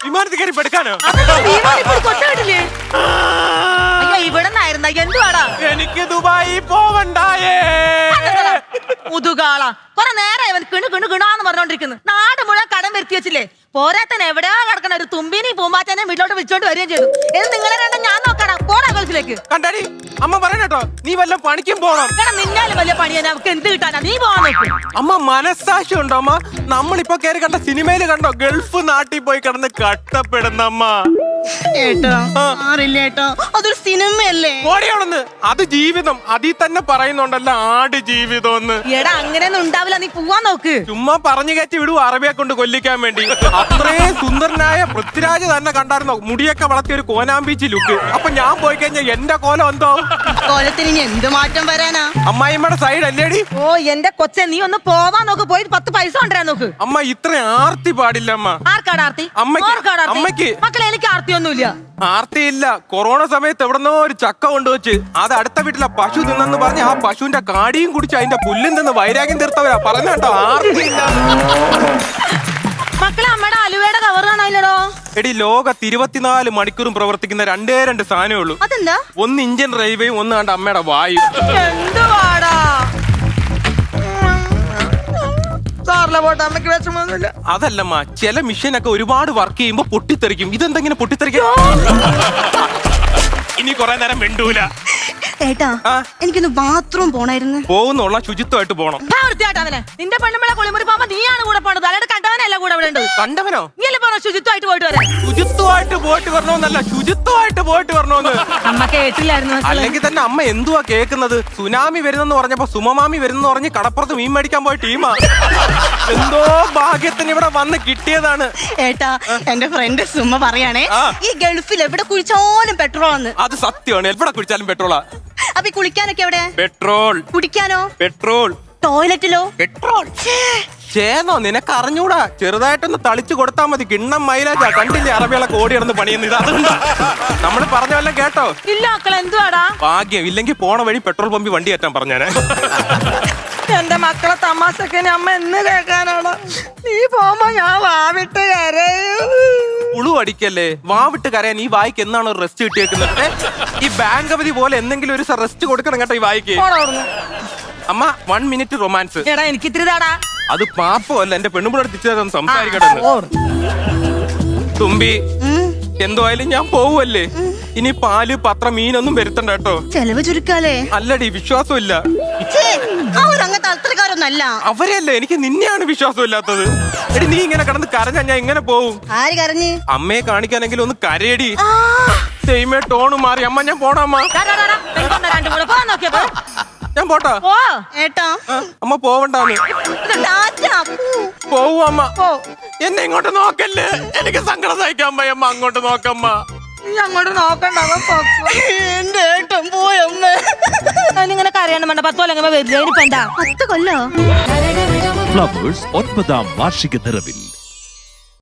വിമാനത്തിൽ കയറി പെടുക്കാനോ? ഇവിടെന്നായിരുന്ന എന്തുവാടാ? എനിക്ക് ദുബായി പോവണ്ടായേ. മുതുകാള കൊറേ നേരം ഇവൻ കിണുകിണാന്ന് പറഞ്ഞോണ്ടിരിക്കുന്നു. നാട് മുഴുവൻ കടം വരുത്തി വെച്ചില്ലേ? പോരാത്തന്നെ എവിടെയാ കിടക്കണ ഒരു തുമ്പിനി പൂമ്പാറ്റനെ വീട്ടിലോട്ട് വിളിച്ചോണ്ട് വരികയും ചെയ്തു. ഇത് നിങ്ങളെ രണ്ടും ഞാൻ നോക്കണം. പോടാ ഗൾഫിലേക്ക്. കണ്ടാടി അമ്മ പറയണോ, നീ വല്ല പണിക്കും പോണം. നിന്നാലും വലിയ പണിയാ. നമുക്ക് എന്ത് കിട്ടാനാ? നീ പോവാൻ നോക്കും. അമ്മ മനസ്സാക്ഷി ഉണ്ടോ അമ്മ? നമ്മളിപ്പോ കയറി കണ്ട സിനിമയില് കണ്ടോ ഗൾഫ് നാട്ടിൽ പോയി കിടന്ന് കഷ്ടപ്പെടുന്നമ്മ. അതൊരു സിനിമയല്ലേ? ഓടിയോളന്ന് അത് ജീവിതം. അതിൽ തന്നെ പറയുന്നുണ്ടല്ലോ ആട് ജീവിതം എന്ന്. എടാ അങ്ങനെയൊന്നും ഉണ്ടാവില്ല. നീ പോവാൻ നോക്ക്. ചുമ്മാ പറഞ്ഞു കയറ്റി വിടൂ അറബിയെ കൊണ്ട് കൊല്ലിക്കാൻ വേണ്ടി. അത്രയും സുന്ദരനായ പൃഥ്വിരാജ് തന്നെ കണ്ടായിരുന്നോ? മുടിയൊക്കെ വളർത്തിയ ഒരു കോനാമ്പീച്ചി ലുക്ക്. അപ്പൊ ഞാൻ പോയി കഴിഞ്ഞാൽ എന്റെ കോലം എന്തോ? കോലത്തിന് ഇനി എന്ത് മാറ്റം വരാനാ? അമ്മായിമ്മയുടെ സൈഡ് അല്ലേടി? ഓ എന്റെ കൊച്ചെ, നീ ഒന്ന് പോവാൻ നോക്ക്. പോയി 10 പൈസ കൊണ്ടുവരാൻ നോക്ക്. അമ്മ ഇത്ര ആർത്തി പാടില്ല അമ്മ. ആർക്കാട് ആർത്തി? അമ്മയ്ക്ക്. മക്കളെ എനിക്ക് ആർത്തിയൊന്നുമില്ല. ആർത്തിയില്ല. കൊറോണ സമയത്ത് എവിടെന്നോ ഒരു ചക്ക കൊണ്ടുവച്ച് അത് അടുത്ത വീട്ടിലെ പശു തിന്നെന്ന് പറഞ്ഞ് ആ പശുവിന്റെ കാടിയും കുടിച്ച് അതിന്റെ പുല്ലും തിന്ന് വൈരാഗ്യം തീർത്തവരാ പറഞ്ഞ കേട്ടോ. ആർത്തിയില്ല. മക്കളെ അമ്മയുടെ അലുവയുടെ കവർ കാണാനില്ലടോ. എടി ലോകത്ത് 24 മണിക്കൂറും പ്രവർത്തിക്കുന്ന രണ്ടേ സാധനമേ ഉള്ളൂ. അതെന്താ? ഒന്ന് ഇന്ത്യൻ റെയിൽവേയും ഒന്ന് കണ്ട അമ്മയുടെ വായു. എന്തുവാടാ? അതല്ലമ്മ, ചില മിഷനൊക്കെ ഒരുപാട് വർക്ക് ചെയ്യുമ്പോ പൊട്ടിത്തെറിക്കും. ഇതെന്തെങ്കിലും പൊട്ടിത്തെറിക്കും? ഇനി കൊറേ നേരം മിണ്ടൂല. ഏട്ടാ എനിക്കൊന്ന് ബാത്റൂം പോണായിരുന്നു. പോകുന്നുള്ള ശുചിത്വമായിട്ട് പോണം. നിന്റെ പെണ്ണുമ്പളെ കുളിമുറി പോകുമ്പോ നീയാണ് കൂടെ പോണത്. അല്ലാണ്ട് കണ്ടവനല്ല കൂടെ ഇവിടെ ഉണ്ട്. കണ്ടവനോ? നീയല്ലേ പറഞ്ഞോ ശുചിത്വമായിട്ട് പോയിട്ട് വരാം. ശുചിത്വമായിട്ട് പോയിട്ട് വരണോന്നല്ല, ശുചിത്വമായിട്ട് പോയിട്ട് വരണോന്ന്. അമ്മ കേട്ടില്ലായിരുന്നു. അല്ലെങ്കിൽ തന്നെ അമ്മ എന്തുവാ കേൾക്കുന്നത്? സുനാമി വരുന്നെന്ന് പറഞ്ഞപ്പോ സുമമാമി വരുന്നെന്ന് പറഞ്ഞ് കടപ്പുറത്ത് മീൻ മേടിക്കാൻ പോയ ടീമാ. എന്തോ ഭാഗ്യത്തിന് ഇവിടെ വന്ന് കിട്ടിയതാണ്. ഏട്ടാ എന്റെ ഫ്രണ്ട് സുമ പറയാണേ, ഈ ഗൾഫിൽ എവിടെ കുഴിച്ചാലും പെട്രോൾ ആണ്. അത് സത്യമാണ്. എവിടെ കുഴിച്ചാലും പെട്രോളാ. അപ്പൊ കുളിക്കാനൊക്കെ എവിടെ പെട്രോൾ? കുടിക്കാനോ പെട്രോൾ? ടോയ്ലറ്റിലോ പെട്രോൾ? ചേന്നോ നിനക്ക് അറിഞ്ഞൂടാ. ചെറുതായിട്ടൊന്ന് തളിച്ചു കൊടുത്താ മതി. കിണ്ണം മൈലേജാ. കണ്ടില്ലേ അറബികളൊക്കെ ഓടി നടന്ന് പണിയുന്നത്? ഇത് അതുകൊണ്ടാ. നമ്മള് പറഞ്ഞ വല്ലതും കേട്ടോ? ഇല്ല മക്കളെ. എന്തുവാടാ? ഭാഗ്യം. ഇല്ലെങ്കിൽ പോണ വഴി പെട്രോൾ പമ്പി വണ്ടി കയറ്റാൻ പറഞ്ഞാനെ. എന്റെ മക്കളെ തമാശക്ക് അമ്മ എന്ന് കേൾക്കാനാണ്. നീ പോകുമ്പോ ഞാൻ വാവിട്ട് കരയും. ഉളു അടിക്കല്ലേ. വാവിട്ട് കരയാൻ ഈ വായിക്ക് എന്നാണ് ഒരു റെസ്റ്റ് കിട്ടിയേക്കുന്നത്? ഈ ബാങ്ക് അവധി പോലെ എന്തെങ്കിലും ഒരു റെസ്റ്റ് കൊടുക്കണം കേട്ടോ ഈ വായിക്ക്. അമ്മ 1 മിനിറ്റ് റൊമാൻസ്. എടാ എനിക്ക് ഇത്തിരി താടാ. അത് പാപ്പോ അല്ല, എന്റെ പെണ്ണുമ്പോഴെ തിരിച്ചതൊന്ന് സംസാരിക്കട്ടെ. തുമ്പി എന്തായാലും ഞാൻ പോവല്ലേ. ഇനി പാല് പത്രം മീനൊന്നും വരുത്തണ്ട കേട്ടോ. ചെലവ് ചുരുക്കാലേ. അല്ലടി വിശ്വാസം ഇല്ല. അവരെയല്ലേ, എനിക്ക് നിന്നെയാണ് വിശ്വാസം ഇല്ലാത്തത്. എടി നീ ഇങ്ങനെ കിടന്ന് കരഞ്ഞാ ഞാൻ ഇങ്ങനെ പോവും. ആര് കരഞ്ഞ്? അമ്മയെ കാണിക്കാനെങ്കിലും ഒന്ന് കരയടി. സെയിമേ ടോണ് മാറി. അമ്മ ഞാൻ പോണമ്മ. ഞാൻ പോട്ടാ. അമ്മ പോവണ്ടാന്ന്. പോവൂ അമ്മ. എന്നെ ഇങ്ങോട്ട് നോക്കല്ലേ. എനിക്ക് സങ്കടം സഹിക്കാൻ പോയി. അമ്മ അങ്ങോട്ട് നോക്കമ്മ. അങ്ങോട്ട് നോക്കണ്ട. എന്റെ ഏട്ടൻ പോയമ്മ. അതിനിങ്ങനെ കരയണം വേണ്ട. 10 കൊല്ലം വരില്ല. 10 കൊല്ലോ. ഫ്ലവേഴ്സ് 9ാം വാർഷിക നിറവിൽ